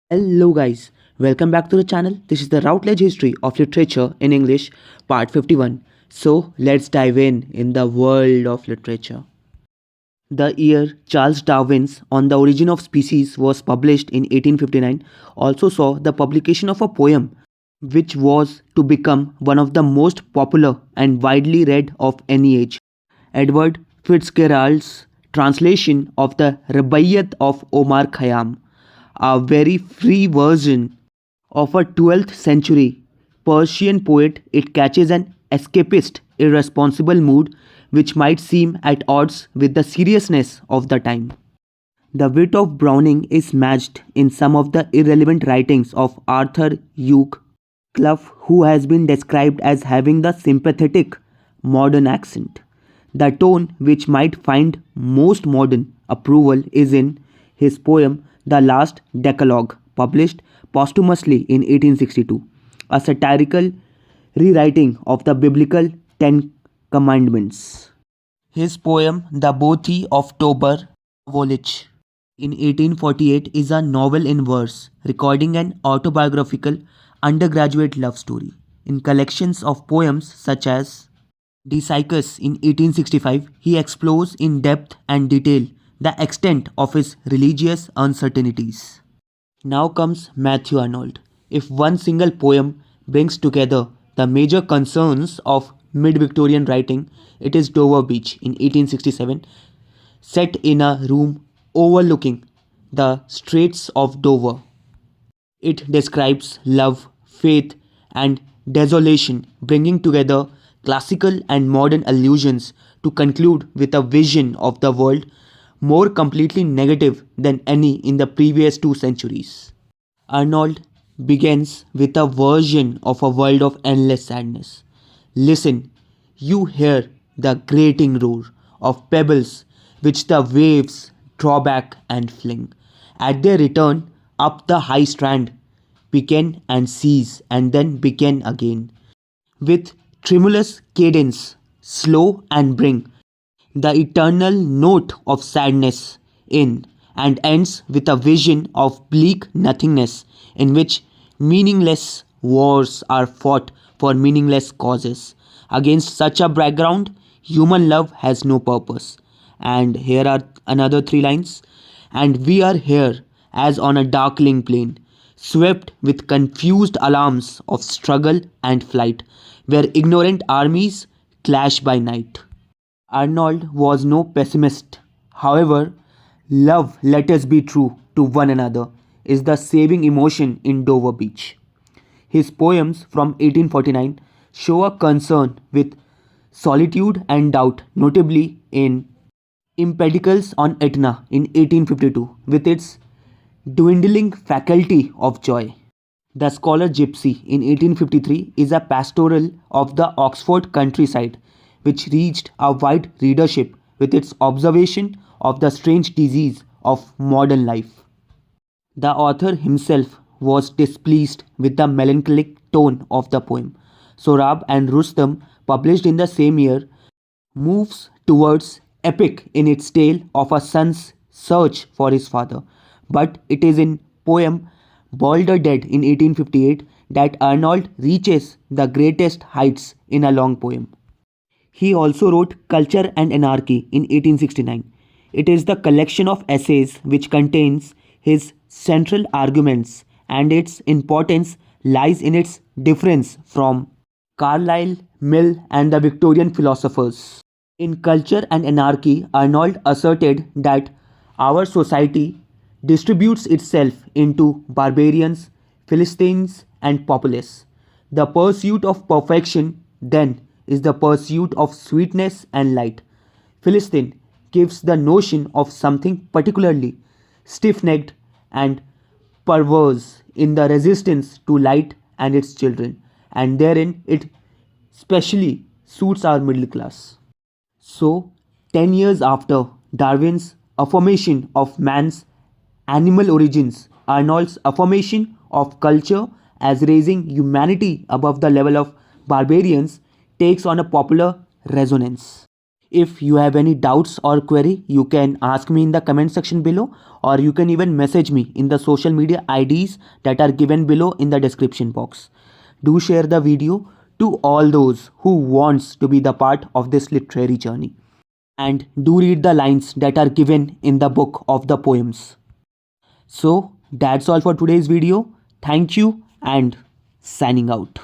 Hello guys, welcome back to the channel. This is the Routledge History of Literature in English, part 51. So let's dive in the world of literature. The year Charles Darwin's On the Origin of Species was published in 1859 also saw the publication of a poem which was to become one of the most popular and widely read of any age. Edward Fitzgerald's translation of the Rubaiyat of Omar Khayyam, a very free version of a 12th century Persian poet. It catches an escapist, irresponsible mood which might seem at odds with the seriousness of the time. The wit of Browning is matched in some of the irrelevant writings of Arthur Hugh, Clough, who has been described as having the sympathetic modern accent. The tone which might find most modern approval is in his poem The Last Decalogue, published posthumously in 1862, a satirical rewriting of the biblical Ten Commandments. His poem The Bothi of Tober Volich in 1848 is a novel in verse recording an autobiographical undergraduate love story. In collections of poems such as De Psychus in 1865, he explores in depth and detail the extent of his religious uncertainties. Now comes Matthew Arnold. If one single poem brings together the major concerns of mid Victorian writing, it is Dover Beach in 1867, set in a room overlooking the Straits of Dover. It describes love, faith, and desolation, bringing together classical and modern allusions to conclude with a vision of the world more completely negative than any in the previous 2 centuries. Arnold begins with a version of a world of endless sadness. Listen, you hear the grating roar of pebbles which the waves draw back and fling. At their return up the high strand, begin and cease and then begin again. With tremulous cadence, slow and bring the eternal note of sadness in, and ends with a vision of bleak nothingness in which meaningless wars are fought for meaningless causes. Against such a background, human love has no purpose. And here are another 3 lines. And we are here as on a darkling plain, swept with confused alarms of struggle and flight, where ignorant armies clash by night. Arnold was no pessimist. However, love, let us be true to one another, is the saving emotion in Dover Beach. His poems from 1849 show a concern with solitude and doubt, notably in Empedocles on Etna in 1852, with its dwindling faculty of joy. The Scholar Gypsy in 1853 is a pastoral of the Oxford countryside which reached a wide readership with its observation of the strange disease of modern life. The author himself was displeased with the melancholic tone of the poem. Sorab and Rustam, published in the same year, moves towards epic in its tale of a son's search for his father. But it is in poem Balder Dead in 1858 that Arnold reaches the greatest heights in a long poem. He also wrote Culture and Anarchy in 1869. It is the collection of essays which contains his central arguments, and its importance lies in its difference from Carlyle, Mill, and the Victorian philosophers. In Culture and Anarchy, Arnold asserted that our society distributes itself into barbarians, Philistines, and populace. The pursuit of perfection, then, is the pursuit of sweetness and light. Philistine gives the notion of something particularly stiff necked and perverse in the resistance to light and its children, and therein it specially suits our middle class. So, 10 years after Darwin's affirmation of man's animal origins, Arnold's affirmation of culture as raising humanity above the level of barbarians takes on a popular resonance. If you have any doubts or query, you can ask me in the comment section below, or you can even message me in the social media IDs that are given below in the description box. Do share the video to all those who wants to be the part of this literary journey. And do read the lines that are given in the book of the poems. So that's all for today's video. Thank you and signing out.